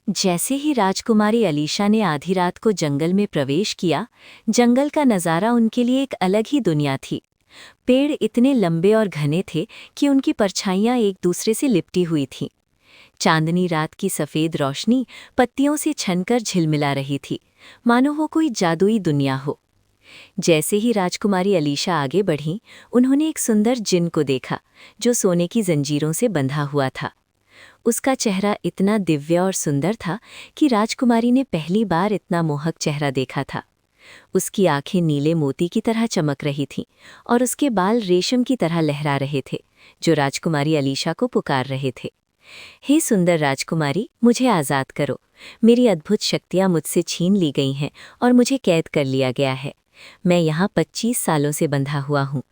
जैसे ही राजकुमारी अलीशा ने आधी रात को जंगल में प्रवेश किया, जंगल का नज़ारा उनके लिए एक अलग ही दुनिया थी। पेड़ इतने लंबे और घने थे कि उनकी परछाइयां एक दूसरे से लिपटी हुई थीं। चांदनी रात की सफ़ेद रोशनी पत्तियों से छनकर झिलमिला रही थी, मानो वो कोई जादुई दुनिया हो। जैसे ही राजकुमारी अलीशा आगे बढ़ीं, उन्होंने एक सुंदर जिन्न को देखा, जो सोने की जंजीरों से बंधा हुआ था। उसका चेहरा इतना दिव्य और सुंदर था कि राजकुमारी ने पहली बार इतना मोहक चेहरा देखा था। उसकी आंखें नीले मोती की तरह चमक रही थीं और उसके बाल रेशम की तरह लहरा रहे थे, जो राजकुमारी अलीशा को पुकार रहे थे। हे सुंदर राजकुमारी, मुझे आज़ाद करो। मेरी अद्भुत शक्तियाँ मुझसे छीन ली गई हैं और मुझे कैद कर लिया गया है। मैं यहाँ 25 सालों से बंधा हुआ हूँ।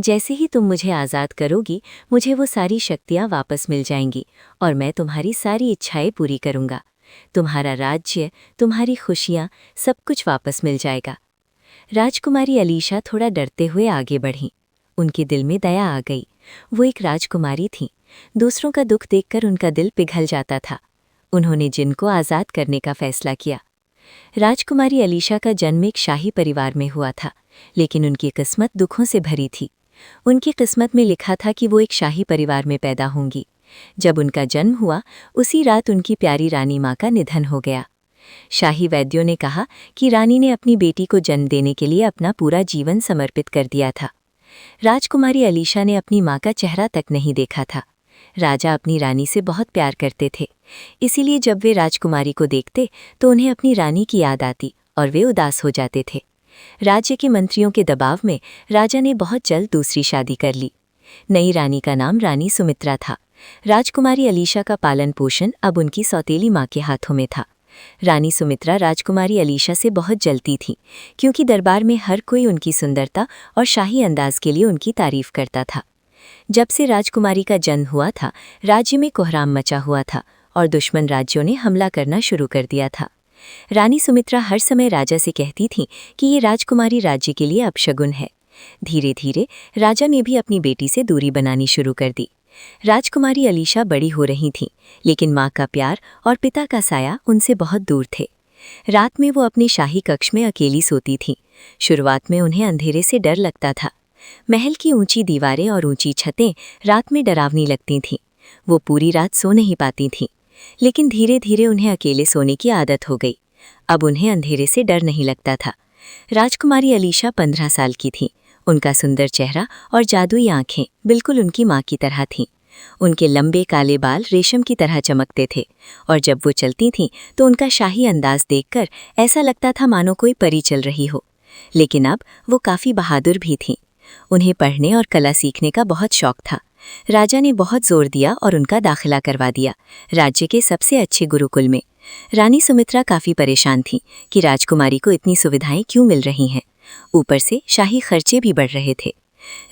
जैसे ही तुम मुझे आज़ाद करोगी, मुझे वो सारी शक्तियाँ वापस मिल जाएंगी और मैं तुम्हारी सारी इच्छाएं पूरी करूँगा। तुम्हारा राज्य, तुम्हारी खुशियाँ, सब कुछ वापस मिल जाएगा। राजकुमारी अलीशा थोड़ा डरते हुए आगे बढ़ीं। उनके दिल में दया आ गई। वो एक राजकुमारी थीं। दूसरों का दुख देखकर उनका दिल पिघल जाता था। उन्होंने जिन्न को आज़ाद करने का फैसला किया। राजकुमारी अलीशा का जन्म एक शाही परिवार में हुआ था, लेकिन उनकी किस्मत दुखों से भरी थी। उनकी किस्मत में लिखा था कि वो एक शाही परिवार में पैदा होंगी। जब उनका जन्म हुआ, उसी रात उनकी प्यारी रानी माँ का निधन हो गया। शाही वैद्यों ने कहा कि रानी ने अपनी बेटी को जन्म देने के लिए अपना पूरा जीवन समर्पित कर दिया था। राजकुमारी अलीशा ने अपनी माँ का चेहरा तक नहीं देखा था। राजा अपनी रानी से बहुत प्यार करते थे, इसीलिए जब वे राजकुमारी को देखते तो उन्हें अपनी रानी की याद आती और वे उदास हो जाते थे। राज्य के मंत्रियों के दबाव में राजा ने बहुत जल्द दूसरी शादी कर ली। नई रानी का नाम रानी सुमित्रा था। राजकुमारी अलीशा का पालन पोषण अब उनकी सौतेली माँ के हाथों में था। रानी सुमित्रा राजकुमारी अलीशा से बहुत जलती थी, क्योंकि दरबार में हर कोई उनकी सुंदरता और शाही अंदाज के लिए उनकी तारीफ करता था। जब से राजकुमारी का जन्म हुआ था, राज्य में कोहराम मचा हुआ था और दुश्मन राज्यों ने हमला करना शुरू कर दिया था। रानी सुमित्रा हर समय राजा से कहती थीं कि ये राजकुमारी राज्य के लिए अपशगुन है। धीरे धीरे राजा ने भी अपनी बेटी से दूरी बनानी शुरू कर दी। राजकुमारी अलीशा बड़ी हो रही थीं, लेकिन माँ का प्यार और पिता का साया उनसे बहुत दूर थे। रात में वो अपने शाही कक्ष में अकेली सोती थीं। शुरुआत में उन्हें अंधेरे से डर लगता था। महल की ऊंची दीवारें और ऊंची छतें रात में डरावनी लगती थीं। वो पूरी रात सो नहीं पाती थीं, लेकिन धीरे धीरे उन्हें अकेले सोने की आदत हो गई। अब उन्हें अंधेरे से डर नहीं लगता था। राजकुमारी अलीशा 15 साल की थी। उनका सुंदर चेहरा और जादुई आंखें बिल्कुल उनकी माँ की तरह थीं। उनके लंबे काले बाल रेशम की तरह चमकते थे और जब वो चलती थीं तो उनका शाही अंदाज देखकर ऐसा लगता था मानो कोई परी चल रही हो। लेकिन अब वो काफ़ी बहादुर भी थीं। उन्हें पढ़ने और कला सीखने का बहुत शौक था। राजा ने बहुत जोर दिया और उनका दाखिला करवा दिया, राज्य के सबसे अच्छे गुरुकुल में। रानी सुमित्रा काफ़ी परेशान थी कि राजकुमारी को इतनी सुविधाएं क्यों मिल रही हैं। ऊपर से शाही खर्चे भी बढ़ रहे थे।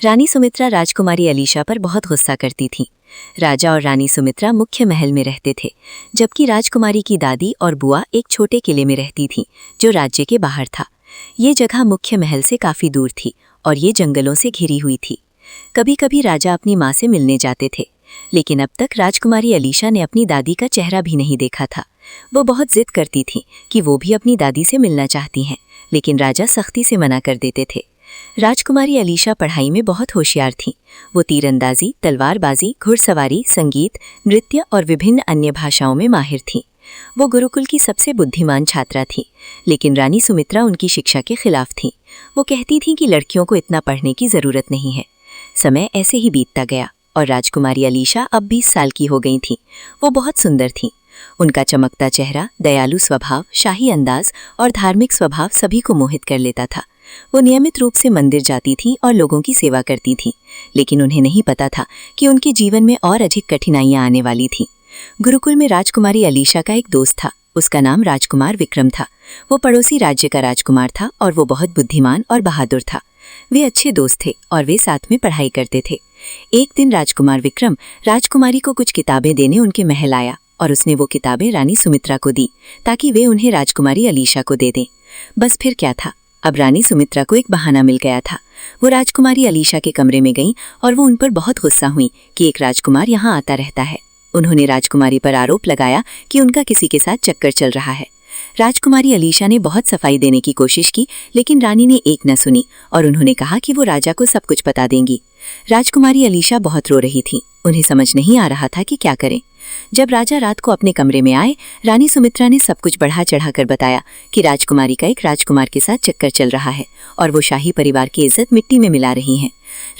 रानी सुमित्रा राजकुमारी अलीशा पर बहुत गुस्सा करती थीं। राजा और रानी सुमित्रा मुख्य महल में रहते थे, जबकि राजकुमारी की दादी और बुआ एक छोटे किले में रहती थीं, जो राज्य के बाहर था। ये जगह मुख्य महल से काफ़ी दूर थी और ये जंगलों से घिरी हुई थी। कभी कभी राजा अपनी माँ से मिलने जाते थे, लेकिन अब तक राजकुमारी अलीशा ने अपनी दादी का चेहरा भी नहीं देखा था। वो बहुत जिद करती थी कि वो भी अपनी दादी से मिलना चाहती हैं, लेकिन राजा सख्ती से मना कर देते थे। राजकुमारी अलीशा पढ़ाई में बहुत होशियार थीं। वो तीरंदाजी, तलवारबाजी, घुड़सवारी, संगीत, नृत्य और विभिन्न अन्य भाषाओं में माहिर थीं। वो गुरुकुल की सबसे बुद्धिमान छात्रा थीं, लेकिन रानी सुमित्रा उनकी शिक्षा के खिलाफ थीं। वो कहती थीं कि लड़कियों को इतना पढ़ने की ज़रूरत नहीं है। समय ऐसे ही बीतता गया और राजकुमारी अलीशा अब 20 साल की हो गई थीं। वो बहुत सुंदर थीं। उनका चमकता चेहरा, दयालु स्वभाव, शाही अंदाज और धार्मिक स्वभाव सभी को मोहित कर लेता था। वो नियमित रूप से मंदिर जाती थीं और लोगों की सेवा करती थीं, लेकिन उन्हें नहीं पता था कि उनके जीवन में और अधिक कठिनाइयां आने वाली थीं। गुरुकुल में राजकुमारी अलीशा का एक दोस्त था। उसका नाम राजकुमार विक्रम था। वो पड़ोसी राज्य का राजकुमार था और वो बहुत बुद्धिमान और बहादुर था। वे अच्छे दोस्त थे और वे साथ में पढ़ाई करते थे। एक दिन राजकुमार विक्रम राजकुमारी को कुछ किताबें देने उनके महल आया और उसने वो किताबें रानी सुमित्रा को दी ताकि वे उन्हें राजकुमारी अलीशा को दे दें। बस फिर क्या था, अब रानी सुमित्रा को एक बहाना मिल गया था। वो राजकुमारी अलीशा के कमरे में गईं और वो उन पर बहुत गुस्सा हुई कि एक राजकुमार यहाँ आता रहता है। उन्होंने राजकुमारी पर आरोप लगाया कि उनका किसी के साथ चक्कर चल रहा है। राजकुमारी अलीशा ने बहुत सफाई देने की कोशिश की, लेकिन रानी ने एक न सुनी और उन्होंने कहा कि वो राजा को सब कुछ बता देंगी। राजकुमारी अलीशा बहुत रो रही थी। उन्हें समझ नहीं आ रहा था कि क्या करें। जब राजा रात को अपने कमरे में आए, रानी सुमित्रा ने सब कुछ बढ़ा चढ़ाकर बताया कि राजकुमारी का एक राजकुमार के साथ चक्कर चल रहा है और वो शाही परिवार की इज्जत मिट्टी में मिला रही हैं।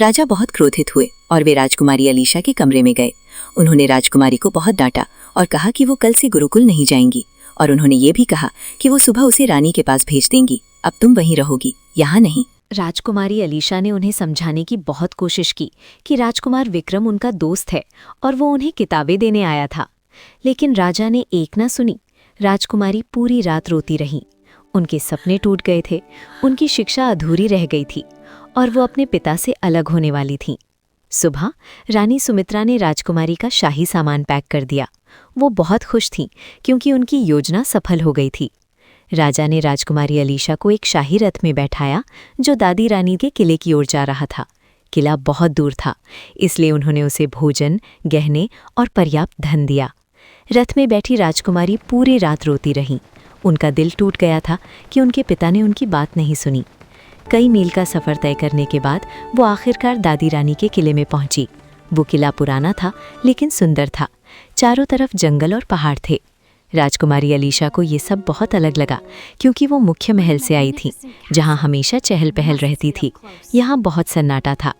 राजा बहुत क्रोधित हुए और वे राजकुमारी अलीशा के कमरे में गए। उन्होंने राजकुमारी को बहुत डांटा और कहा कि वो कल से गुरुकुल नहीं जाएंगी, और उन्होंने ये भी कहा कि वो सुबह उसे रानी के पास भेज देंगी। अब तुम वहीं रहोगी, यहाँ नहीं। राजकुमारी अलीशा ने उन्हें समझाने की बहुत कोशिश की कि राजकुमार विक्रम उनका दोस्त है और वो उन्हें किताबें देने आया था, लेकिन राजा ने एक न सुनी। राजकुमारी पूरी रात रोती रही। उनके सपने टूट गए थे, उनकी शिक्षा अधूरी रह गई थी और वो अपने पिता से अलग होने वाली थीं। सुबह रानी सुमित्रा ने राजकुमारी का शाही सामान पैक कर दिया। वो बहुत खुश थीं क्योंकि उनकी योजना सफल हो गई थी। राजा ने राजकुमारी अलीशा को एक शाही रथ में बैठाया जो दादी रानी के किले की ओर जा रहा था। किला बहुत दूर था, इसलिए उन्होंने उसे भोजन, गहने और पर्याप्त धन दिया। रथ में बैठी राजकुमारी पूरी रात रोती रही। उनका दिल टूट गया था कि उनके पिता ने उनकी बात नहीं सुनी। कई मील का सफ़र तय करने के बाद वो आखिरकार दादी रानी के किले में पहुंची। वो किला पुराना था लेकिन सुंदर था। चारों तरफ जंगल और पहाड़ थे। राजकुमारी अलीशा को ये सब बहुत अलग लगा क्योंकि वो मुख्य महल से आई थी, जहाँ हमेशा चहल पहल रहती थी। यहाँ बहुत सन्नाटा था।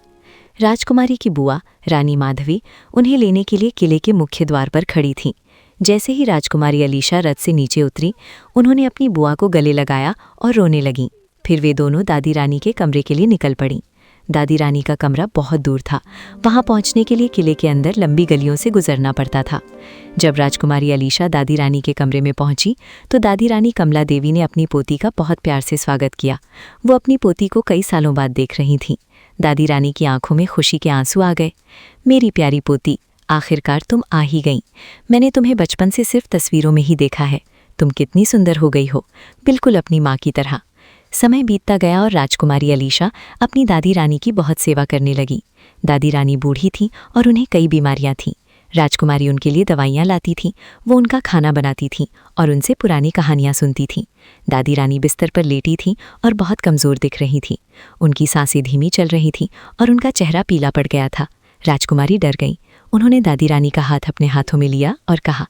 राजकुमारी की बुआ रानी माधवी उन्हें लेने के लिए किले के मुख्य द्वार पर खड़ी थीं। जैसे ही राजकुमारी अलीशा रथ से नीचे उतरी, उन्होंने अपनी बुआ को गले लगाया और रोने लगीं। फिर वे दोनों दादी रानी के कमरे के लिए निकल पड़ीं। दादी रानी का कमरा बहुत दूर था। वहां पहुंचने के लिए किले के अंदर लंबी गलियों से गुजरना पड़ता था। जब राजकुमारी अलीशा दादी रानी के कमरे में पहुंची तो दादी रानी कमला देवी ने अपनी पोती का बहुत प्यार से स्वागत किया। वो अपनी पोती को कई सालों बाद देख रही थीं। दादी रानी की आंखों में खुशी के आंसू आ गए। मेरी प्यारी पोती, आखिरकार तुम आ ही गईं। मैंने तुम्हें बचपन से सिर्फ तस्वीरों में ही देखा है। तुम कितनी सुंदर हो गई हो, बिल्कुल अपनी माँ की तरह। समय बीतता गया और राजकुमारी अलीशा अपनी दादी रानी की बहुत सेवा करने लगी। दादी रानी बूढ़ी थी और उन्हें कई बीमारियां थीं। राजकुमारी उनके लिए दवाइयां लाती थी, वो उनका खाना बनाती थी और उनसे पुरानी कहानियां सुनती थीं। दादी रानी बिस्तर पर लेटी थीं और बहुत कमज़ोर दिख रही थीं। उनकी सांसें धीमी चल रही थीं और उनका चेहरा पीला पड़ गया था। राजकुमारी डर गई। उन्होंने दादी रानी का हाथ अपने हाथों में लिया और कहा,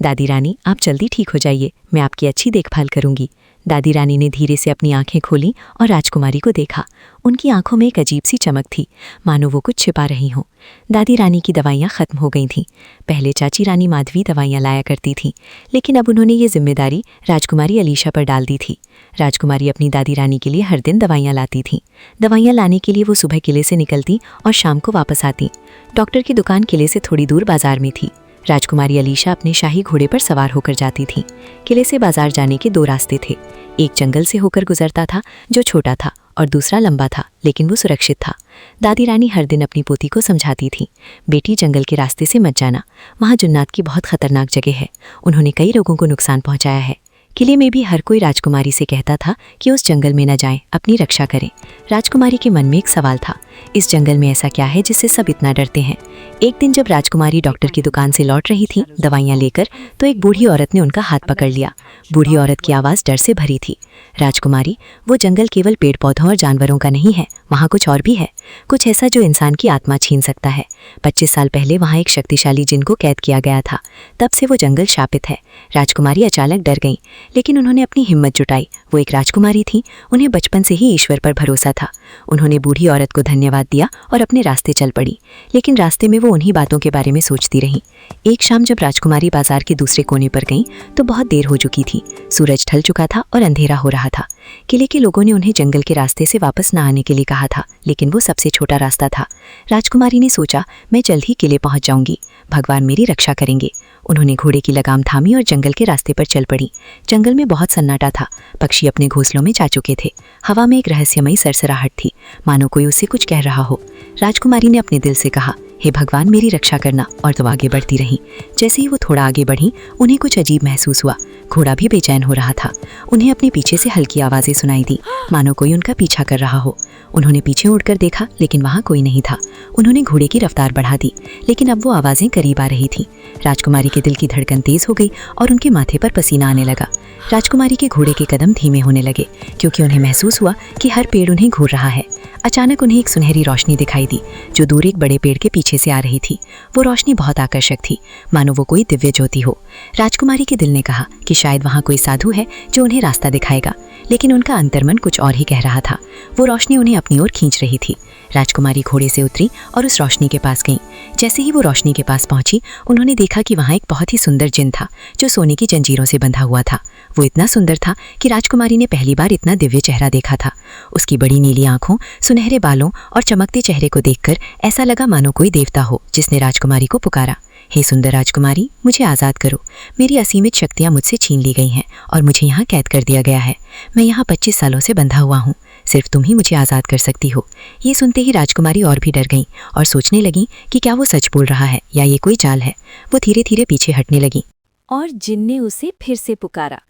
दादी रानी, आप जल्दी ठीक हो जाइए, मैं आपकी अच्छी देखभाल करूंगी। दादी रानी ने धीरे से अपनी आंखें खोलीं और राजकुमारी को देखा। उनकी आंखों में एक अजीब सी चमक थी, मानो वो कुछ छिपा रही हों। दादी रानी की दवाइयाँ ख़त्म हो गई थीं। पहले चाची रानी माधवी दवाइयाँ लाया करती थीं, लेकिन अब उन्होंने ये जिम्मेदारी राजकुमारी अलीशा पर डाल दी थी। राजकुमारी अपनी दादी रानी के लिए हर दिन दवाइयाँ लाती थीं। दवाइयाँ लाने के लिए वो सुबह किले से निकलती और शाम को वापस आती। डॉक्टर की दुकान किले से थोड़ी दूर बाजार में थी। राजकुमारी अलीशा अपने शाही घोड़े पर सवार होकर जाती थी। किले से बाजार जाने के दो रास्ते थे। एक जंगल से होकर गुजरता था जो छोटा था, और दूसरा लंबा था लेकिन वो सुरक्षित था। दादी रानी हर दिन अपनी पोती को समझाती थी, बेटी जंगल के रास्ते से मत जाना, वहाँ जुन्नात की बहुत खतरनाक जगह है। उन्होंने कई लोगों को नुकसान पहुँचाया है। किले में भी हर कोई राजकुमारी से कहता था कि उस जंगल में न जाएं, अपनी रक्षा करें। राजकुमारी के मन में एक सवाल था, इस जंगल में ऐसा क्या है जिससे सब इतना डरते हैं। एक दिन जब राजकुमारी डॉक्टर की दुकान से लौट रही थी दवाइयाँ लेकर, तो एक बूढ़ी औरत ने उनका हाथ पकड़ लिया। बूढ़ी औरत की आवाज़ डर से भरी थी। राजकुमारी, वो जंगल केवल पेड़ पौधों और जानवरों का नहीं है, वहाँ कुछ और भी है, कुछ ऐसा जो इंसान की आत्मा छीन सकता है। 25 साल पहले वहाँ एक शक्तिशाली जिन को कैद किया गया था, तब से वो जंगल शापित है। राजकुमारी अचानक डर गईं, लेकिन उन्होंने अपनी हिम्मत जुटाई। वो एक राजकुमारी थी, उन्हें बचपन से ही ईश्वर पर भरोसा था। उन्होंने बूढ़ी औरत को धन्यवाद दिया और अपने रास्ते चल पड़ी। लेकिन रास्ते में वो उन्हीं बातों के बारे में सोचती रही। एक शाम जब राजकुमारी बाजार के दूसरे कोने पर गईं तो बहुत देर हो चुकी थी। सूरज ढल चुका था और अंधेरा हो रहा था। किले के लोगों ने उन्हें जंगल के रास्ते से वापस न आने के लिए कहा था, लेकिन वो सबसे छोटा रास्ता था। राजकुमारी ने सोचा, मैं जल्द ही किले पहुंच जाऊंगी, भगवान मेरी रक्षा करेंगे। उन्होंने घोड़े की लगाम थामी और जंगल के रास्ते पर चल पड़ी। जंगल में बहुत सन्नाटा था, पक्षी अपने घोंसलों में जा चुके थे। हवा में एक रहस्यमयी सरसराहट थी, मानो कोई उसे कुछ कह रहा हो। राजकुमारी ने अपने दिल से कहा, हे भगवान मेरी रक्षा करना, और तो आगे बढ़ती रहीं। जैसे ही वो थोड़ा आगे बढ़ी उन्हें कुछ अजीब महसूस हुआ। घोड़ा भी बेचैन हो रहा था। उन्हें अपने पीछे से हल्की आवाज़ें सुनाई दी, मानो कोई उनका पीछा कर रहा हो। उन्होंने पीछे उड़कर देखा, लेकिन वहाँ कोई नहीं था। उन्होंने घोड़े की रफ्तार बढ़ा दी, लेकिन अब वो आवाज़ें करीब आ रही थीं। राजकुमारी के दिल की धड़कन तेज हो गई और उनके माथे पर पसीना आने लगा। राजकुमारी के घोड़े के कदम धीमे होने लगे, क्योंकि उन्हें महसूस हुआ कि हर पेड़ उन्हें घूर रहा है। अचानक उन्हें एक सुनहरी रोशनी दिखाई दी, जो दूर एक बड़े पेड़ के पीछे से आ रही थी। वो रोशनी बहुत आकर्षक थी, मानो वो कोई दिव्य ज्योति हो। राजकुमारी के दिल ने कहा कि शायद वहाँ कोई साधु है जो उन्हें रास्ता दिखाएगा, लेकिन उनका अंतर्मन कुछ और ही कह रहा था। वो रोशनी उन्हें अपनी ओर खींच रही थी। राजकुमारी घोड़े से उतरी और उस रोशनी के पास गई। जैसे ही वो रोशनी के पास पहुंची, उन्होंने देखा कि वहाँ एक बहुत ही सुंदर जिन था, जो सोने की जंजीरों से बंधा हुआ था। वो इतना सुंदर था कि राजकुमारी ने पहली बार इतना दिव्य चेहरा देखा था। उसकी बड़ी नीली आंखों, सुनहरे बालों और चमकते चेहरे को देखकर ऐसा लगा मानो कोई देवता हो, जिसने राजकुमारी को पुकारा। हे सुंदर राजकुमारी, मुझे आज़ाद करो। मेरी असीमित शक्तियाँ मुझसे छीन ली गई हैं और मुझे यहाँ कैद कर दिया गया है। मैं यहाँ 25 सालों से बंधा हुआ हूँ। सिर्फ तुम ही मुझे आज़ाद कर सकती हो। ये सुनते ही राजकुमारी और भी डर गई और सोचने लगी कि क्या वो सच बोल रहा है या ये कोई चाल है। वो धीरे धीरे पीछे हटने लगी। और जिन ने उसे फिर से पुकारा,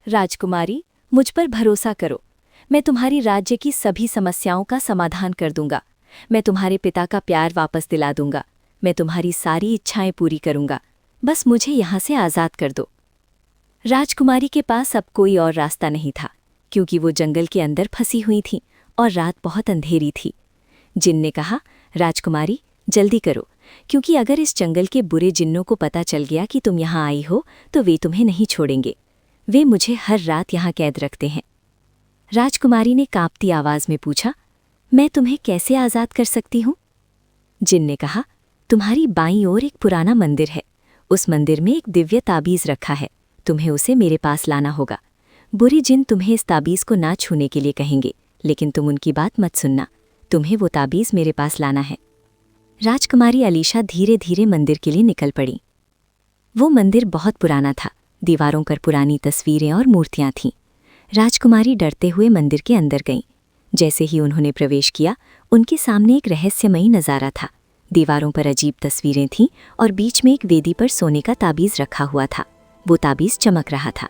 राजकुमारी, मुझ पर भरोसा करो। मैं तुम्हारी राज्य की सभी समस्याओं का समाधान कर दूंगा। मैं तुम्हारे पिता का प्यार वापस दिला दूंगा। मैं तुम्हारी सारी इच्छाएं पूरी करूंगा। बस मुझे यहाँ से आज़ाद कर दो। राजकुमारी के पास अब कोई और रास्ता नहीं था, क्योंकि वो जंगल के अंदर फंसी हुई थी और रात बहुत अंधेरी थी। जिन ने कहा, राजकुमारी जल्दी करो, क्योंकि अगर इस जंगल के बुरे जिन्नों को पता चल गया कि तुम यहाँ आई हो तो वे तुम्हें नहीं छोड़ेंगे। वे मुझे हर रात यहाँ कैद रखते हैं। राजकुमारी ने कांपती आवाज़ में पूछा, मैं तुम्हें कैसे आज़ाद कर सकती हूँ? जिन ने कहा, तुम्हारी बाईं ओर एक पुराना मंदिर है। उस मंदिर में एक दिव्य ताबीज़ रखा है। तुम्हें उसे मेरे पास लाना होगा। बुरी जिन तुम्हें इस ताबीज़ को ना छूने के लिए कहेंगे, लेकिन तुम उनकी बात मत सुनना। तुम्हें वो ताबीज़ मेरे पास लाना है। राजकुमारी अलीशा धीरे धीरे मंदिर के लिए निकल पड़ी। वो मंदिर बहुत पुराना था। दीवारों पर पुरानी तस्वीरें और मूर्तियां थीं। राजकुमारी डरते हुए मंदिर के अंदर गईं। जैसे ही उन्होंने प्रवेश किया, उनके सामने एक रहस्यमयी नज़ारा था। दीवारों पर अजीब तस्वीरें थीं और बीच में एक वेदी पर सोने का ताबीज़ रखा हुआ था। वो ताबीज़ चमक रहा था।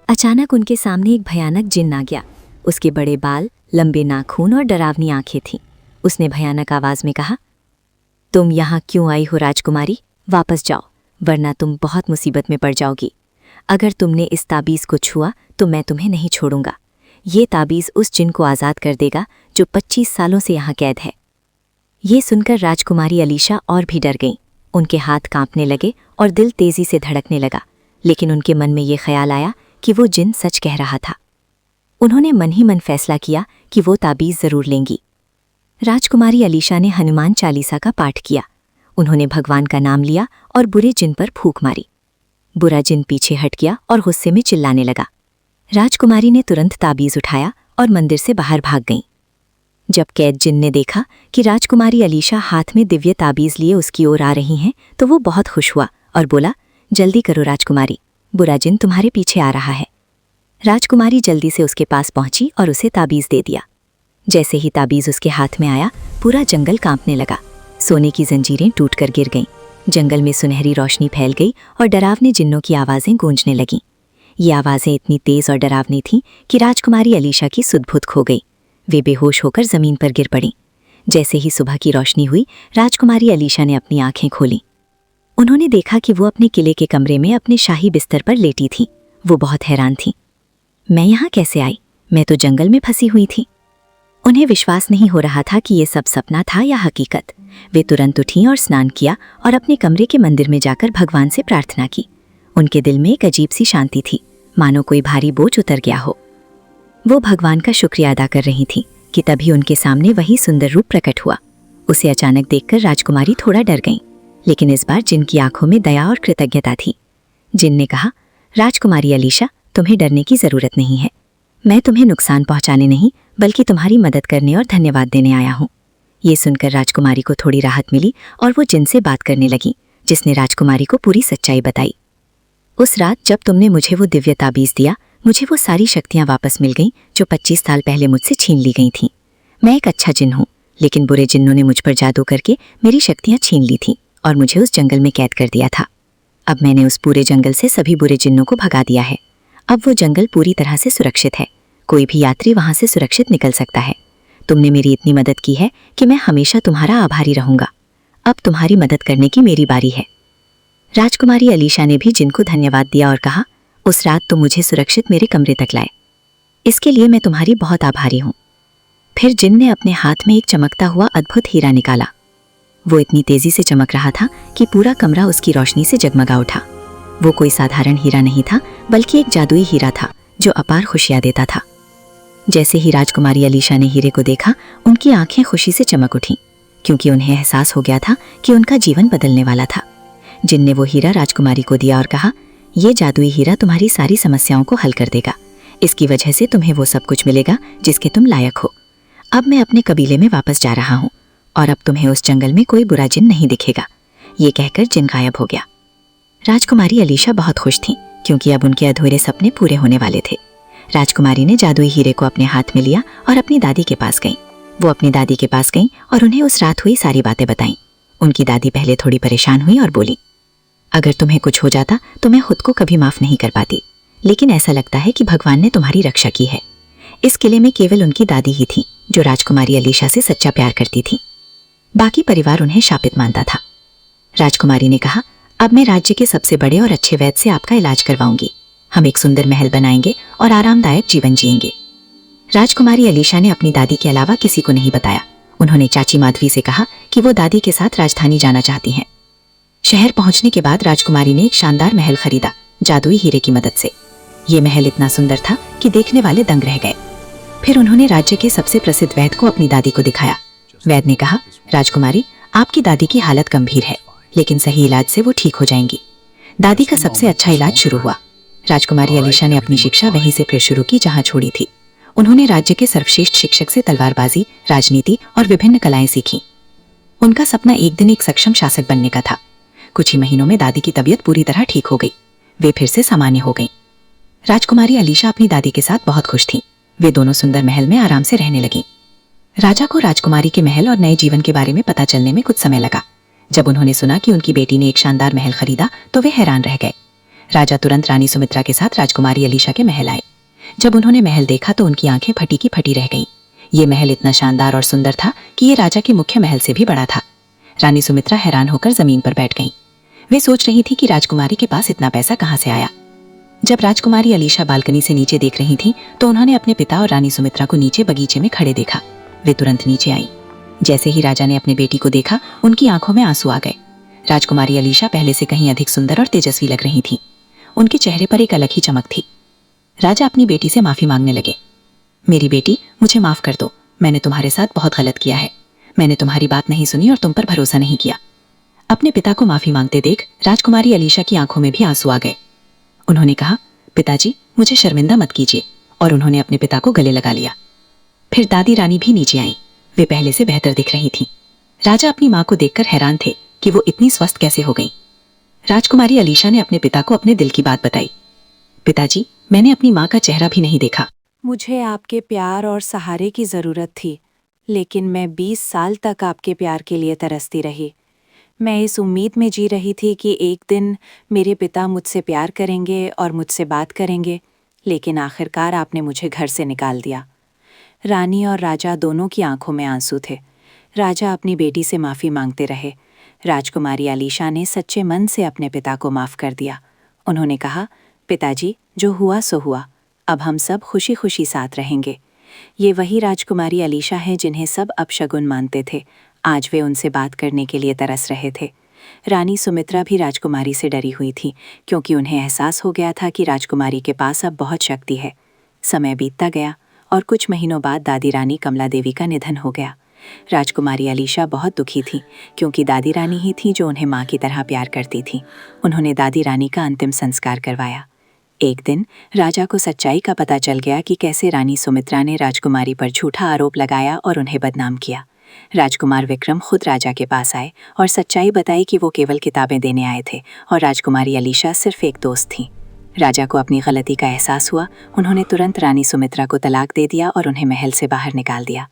अचानक उनके सामने एक भयानक जिन्न आ गया। उसके बड़े बाल, लंबे नाखून और डरावनी आंखें थीं। उसने भयानक आवाज़ में कहा, तुम यहाँ क्यों आई हो राजकुमारी? वापस जाओ, वरना तुम बहुत मुसीबत में पड़ जाओगी। अगर तुमने इस ताबीज़ को छुआ तो मैं तुम्हें नहीं छोड़ूंगा। ये ताबीज़ उस जिन को आज़ाद कर देगा जो 25 सालों से यहाँ कैद है। ये सुनकर राजकुमारी अलीशा और भी डर गईं। उनके हाथ कांपने लगे और दिल तेज़ी से धड़कने लगा, लेकिन उनके मन में ये ख्याल आया कि वो जिन सच कह रहा था। उन्होंने मन ही मन फैसला किया कि वो ताबीज़ ज़रूर लेंगी। राजकुमारी अलीशा ने हनुमान चालीसा का पाठ किया। उन्होंने भगवान का नाम लिया और बुरे जिन पर फूंक मारी। बुरा जिन पीछे हट गया और गुस्से में चिल्लाने लगा। राजकुमारी ने तुरंत ताबीज़ उठाया और मंदिर से बाहर भाग गईं। जब कैद जिन ने देखा कि राजकुमारी अलीशा हाथ में दिव्य ताबीज़ लिए उसकी ओर आ रही हैं, तो वो बहुत खुश हुआ और बोला, जल्दी करो राजकुमारी, बुरा जिन तुम्हारे पीछे आ रहा है। राजकुमारी जल्दी से उसके पास पहुंची और उसे ताबीज़ दे दिया। जैसे ही ताबीज़ उसके हाथ में आया, पूरा जंगल कांपने लगा। सोने की जंजीरें टूटकर गिर गईं। जंगल में सुनहरी रोशनी फैल गई और डरावने जिन्नों की आवाज़ें गूंजने लगीं। ये आवाज़ें इतनी तेज़ और डरावनी थीं कि राजकुमारी अलीशा की सुध-बुध खो गई। वे बेहोश होकर ज़मीन पर गिर पड़ीं। जैसे ही सुबह की रोशनी हुई, राजकुमारी अलीशा ने अपनी आंखें खोलीं। उन्होंने देखा कि वो अपने किले के कमरे में अपने शाही बिस्तर पर लेटी थीं। वो बहुत हैरान थीं। मैं यहाँ कैसे आई? मैं तो जंगल में फंसी हुई थी। उन्हें विश्वास नहीं हो रहा था कि ये सब सपना था या हकीकत। वे तुरंत उठीं और स्नान किया और अपने कमरे के मंदिर में जाकर भगवान से प्रार्थना की। उनके दिल में एक अजीब सी शांति थी, मानो कोई भारी बोझ उतर गया हो। वो भगवान का शुक्रिया अदा कर रही थीं कि तभी उनके सामने वही सुंदर रूप प्रकट हुआ। उसे अचानक देखकर राजकुमारी थोड़ा डर गईं, लेकिन इस बार जिन की आंखों में दया और कृतज्ञता थी। जिन ने कहा, राजकुमारी अलीशा, तुम्हें डरने की ज़रूरत नहीं है। मैं तुम्हें नुकसान पहुंचाने नहीं, बल्कि तुम्हारी मदद करने और धन्यवाद देने आया हूँ। ये सुनकर राजकुमारी को थोड़ी राहत मिली और वो जिन से बात करने लगी, जिसने राजकुमारी को पूरी सच्चाई बताई। उस रात जब तुमने मुझे वो दिव्य ताबीज़ दिया, मुझे वो सारी शक्तियाँ वापस मिल गईं जो 25 साल पहले मुझसे छीन ली गई थीं। मैं एक अच्छा जिन हूँ। लेकिन बुरे जिन्नों ने मुझ पर जादू करके मेरी शक्तियाँ छीन ली थीं और मुझे उस जंगल में कैद कर दिया था। अब मैंने उस पूरे जंगल से सभी बुरे जिन्नों को भगा दिया है। अब वो जंगल पूरी तरह से सुरक्षित है। कोई भी यात्री वहाँ से सुरक्षित निकल सकता है। तुमने मेरी इतनी मदद की है कि मैं हमेशा तुम्हारा आभारी रहूँगा। अब तुम्हारी मदद करने की मेरी बारी है। राजकुमारी अलीशा ने भी जिन को धन्यवाद दिया और कहा, उस रात तुम मुझे सुरक्षित मेरे कमरे तक लाए, इसके लिए मैं तुम्हारी बहुत आभारी हूँ। फिर जिन ने अपने हाथ में एक चमकता हुआ अद्भुत हीरा निकाला। वो इतनी तेजी से चमक रहा था कि पूरा कमरा उसकी रोशनी से जगमगा उठा। वो कोई साधारण हीरा नहीं था, बल्कि एक जादुई हीरा था जो अपार खुशियाँ देता था। जैसे ही राजकुमारी अलीशा ने हीरे को देखा, उनकी आंखें खुशी से चमक उठीं, क्योंकि उन्हें एहसास हो गया था कि उनका जीवन बदलने वाला था। जिन ने वो हीरा राजकुमारी को दिया और कहा, ये जादुई हीरा तुम्हारी सारी समस्याओं को हल कर देगा। इसकी वजह से तुम्हें वो सब कुछ मिलेगा जिसके तुम लायक हो। अब मैं अपने कबीले में वापस जा रहा हूँ और अब तुम्हें उस जंगल में कोई बुरा जिन नहीं दिखेगा। ये कहकर जिन गायब हो गया। राजकुमारी अलीशा बहुत खुश थीं, क्योंकि अब उनके अधूरे सपने पूरे होने वाले थे। राजकुमारी ने जादुई हीरे को अपने हाथ में लिया और अपनी दादी के पास गईं। वो अपनी दादी के पास गईं और उन्हें उस रात हुई सारी बातें बताईं। उनकी दादी पहले थोड़ी परेशान हुई और बोली, अगर तुम्हें कुछ हो जाता तो मैं खुद को कभी माफ नहीं कर पाती, लेकिन ऐसा लगता है कि भगवान ने तुम्हारी रक्षा की है। इस किले में केवल उनकी दादी ही थी जो राजकुमारी अलीशा से सच्चा प्यार करती थी। बाकी परिवार उन्हें शापित मानता था। राजकुमारी ने कहा, अब मैं राज्य के सबसे बड़े और अच्छे वैद्य से आपका इलाज करवाऊंगी। हम एक सुंदर महल बनाएंगे और आरामदायक जीवन जिएंगे। राजकुमारी अलीशा ने अपनी दादी के अलावा किसी को नहीं बताया। उन्होंने चाची माधवी से कहा कि वो दादी के साथ राजधानी जाना चाहती हैं। शहर पहुंचने के बाद राजकुमारी ने एक शानदार महल खरीदा, जादुई हीरे की मदद से। ये महल इतना सुंदर था कि देखने वाले दंग रह गए। फिर उन्होंने राज्य के सबसे प्रसिद्ध वैद्य को अपनी दादी को दिखाया। वैद्य ने कहा, राजकुमारी, आपकी दादी की हालत गंभीर है, लेकिन सही इलाज से वो ठीक हो जाएंगी। दादी का सबसे अच्छा इलाज शुरू हुआ। राजकुमारी अलीशा ने अपनी शिक्षा वहीं से फिर शुरू की जहां छोड़ी थी। उन्होंने राज्य के सर्वश्रेष्ठ शिक्षक से तलवारबाजी, राजनीति और विभिन्न कलाएं सीखी। उनका सपना एक दिन एक सक्षम शासक बनने का था। कुछ ही महीनों में दादी की तबीयत पूरी तरह ठीक हो गई। वे फिर से सामान्य हो गईं। राजकुमारी अलीशा अपनी दादी के साथ बहुत खुश थीं। वे दोनों सुंदर महल में आराम से रहने लगीं। राजा को राजकुमारी के महल और नए जीवन के बारे में पता चलने में कुछ समय लगा। जब उन्होंने सुना कि उनकी बेटी ने एक शानदार महल खरीदा तो वे हैरान रह गए। राजा तुरंत रानी सुमित्रा के साथ राजकुमारी अलीशा के महल आए। जब उन्होंने महल देखा तो उनकी आंखें फटी की फटी रह गईं। ये महल इतना शानदार और सुंदर था कि ये राजा के मुख्य महल से भी बड़ा था। रानी सुमित्रा हैरान होकर जमीन पर बैठ गईं। वे सोच रही थी कि राजकुमारी के पास इतना पैसा कहाँ से आया। जब राजकुमारी अलीशा बालकनी से नीचे देख रही थी तो उन्होंने अपने पिता और रानी सुमित्रा को नीचे बगीचे में खड़े देखा। वे तुरंत नीचे आईं। जैसे ही राजा ने अपनी बेटी को देखा, उनकी आंखों में आंसू आ गए। राजकुमारी अलीशा पहले से कहीं अधिक सुंदर और तेजस्वी लग रही थी। उनके चेहरे पर एक अलग ही चमक थी। राजा अपनी बेटी से माफी मांगने लगे। मेरी बेटी, मुझे माफ कर दो। मैंने तुम्हारे साथ बहुत गलत किया है। मैंने तुम्हारी बात नहीं सुनी और तुम पर भरोसा नहीं किया। अपने पिता को माफी मांगते देख राजकुमारी अलीशा की आंखों में भी आंसू आ गए। उन्होंने कहा, पिताजी, मुझे शर्मिंदा मत कीजिए, और उन्होंने अपने पिता को गले लगा लिया। फिर दादी रानी भी नीचे आईं। वे पहले से बेहतर दिख रही थीं। राजा अपनी माँ को देखकर हैरान थे कि वो इतनी स्वस्थ कैसे हो गईं। राजकुमारी अलीशा ने अपने पिता को अपने दिल की बात बताई। पिताजी, मैंने अपनी माँ का चेहरा भी नहीं देखा। मुझे आपके प्यार और सहारे की ज़रूरत थी, लेकिन मैं 20 साल तक आपके प्यार के लिए तरसती रही। मैं इस उम्मीद में जी रही थी कि एक दिन मेरे पिता मुझसे प्यार करेंगे और मुझसे बात करेंगे, लेकिन आखिरकार आपने मुझे घर से निकाल दिया। रानी और राजा दोनों की आंखों में आंसू थे। राजा अपनी बेटी से माफ़ी मांगते रहे। राजकुमारी अलीशा ने सच्चे मन से अपने पिता को माफ़ कर दिया। उन्होंने कहा, पिताजी, जो हुआ सो हुआ। अब हम सब खुशी खुशी साथ रहेंगे। ये वही राजकुमारी अलीशा है जिन्हें सब अपशगुन मानते थे। आज वे उनसे बात करने के लिए तरस रहे थे। रानी सुमित्रा भी राजकुमारी से डरी हुई थी, क्योंकि उन्हें एहसास हो गया था कि राजकुमारी के पास अब बहुत शक्ति है। समय बीतता गया और कुछ महीनों बाद दादी रानी कमला देवी का निधन हो गया। राजकुमारी अलीशा बहुत दुखी थी, क्योंकि दादी रानी ही थी जो उन्हें माँ की तरह प्यार करती थी। उन्होंने दादी रानी का अंतिम संस्कार करवाया। एक दिन राजा को सच्चाई का पता चल गया कि कैसे रानी सुमित्रा ने राजकुमारी पर झूठा आरोप लगाया और उन्हें बदनाम किया। राजकुमार विक्रम खुद राजा के पास आए और सच्चाई बताई कि वो केवल किताबें देने आए थे और राजकुमारी अलीशा सिर्फ एक दोस्त थी। राजा को अपनी गलती का एहसास हुआ। उन्होंने तुरंत रानी सुमित्रा को तलाक दे दिया और उन्हें महल से बाहर निकाल दिया।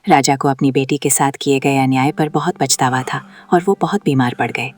राजा को अपनी बेटी के साथ किए गए अन्याय पर बहुत पछतावा था और वो बहुत बीमार पड़ गए।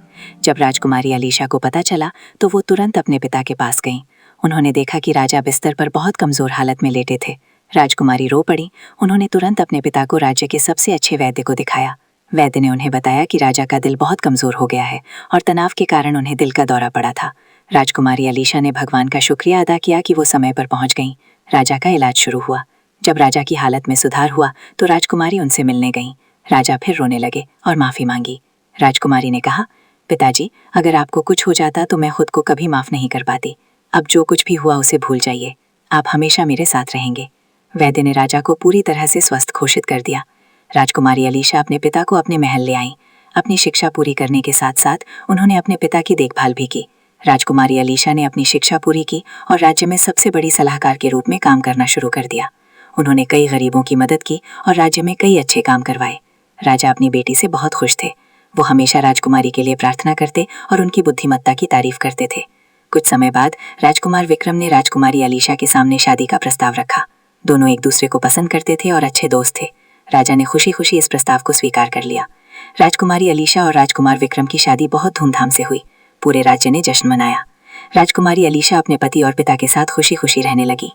जब राजकुमारी अलीशा को पता चला तो वो तुरंत अपने पिता के पास गईं। उन्होंने देखा कि राजा बिस्तर पर बहुत कमज़ोर हालत में लेटे थे। राजकुमारी रो पड़ी। उन्होंने तुरंत अपने पिता को राज्य के सबसे अच्छे वैद्य को दिखाया। वैद्य ने उन्हें बताया कि राजा का दिल बहुत कमज़ोर हो गया है और तनाव के कारण उन्हें दिल का दौरा पड़ा था। राजकुमारी अलीशा ने भगवान का शुक्रिया अदा किया कि वो समय पर पहुंच गईं। राजा का इलाज शुरू हुआ। जब राजा की हालत में सुधार हुआ तो राजकुमारी उनसे मिलने गईं। राजा फिर रोने लगे और माफ़ी मांगी। राजकुमारी ने कहा, पिताजी, अगर आपको कुछ हो जाता तो मैं खुद को कभी माफ़ नहीं कर पाती। अब जो कुछ भी हुआ उसे भूल जाइए। आप हमेशा मेरे साथ रहेंगे। वैद्य ने राजा को पूरी तरह से स्वस्थ घोषित कर दिया। राजकुमारी अलीशा अपने पिता को अपने महल ले आईं। अपनी शिक्षा पूरी करने के साथ साथ उन्होंने अपने पिता की देखभाल भी की। राजकुमारी अलीशा ने अपनी शिक्षा पूरी की और राज्य में सबसे बड़ी सलाहकार के रूप में काम करना शुरू कर दिया। उन्होंने कई गरीबों की मदद की और राज्य में कई अच्छे काम करवाए। राजा अपनी बेटी से बहुत खुश थे। वो हमेशा राजकुमारी के लिए प्रार्थना करते और उनकी बुद्धिमत्ता की तारीफ करते थे। कुछ समय बाद राजकुमार विक्रम ने राजकुमारी अलीशा के सामने शादी का प्रस्ताव रखा। दोनों एक दूसरे को पसंद करते थे और अच्छे दोस्त थे। राजा ने खुशी खुशी इस प्रस्ताव को स्वीकार कर लिया। राजकुमारी अलीशा और राजकुमार विक्रम की शादी बहुत धूमधाम से हुई। पूरे राज्य ने जश्न मनाया। राजकुमारी अलीशा अपने पति और पिता के साथ खुशी खुशी रहने लगी।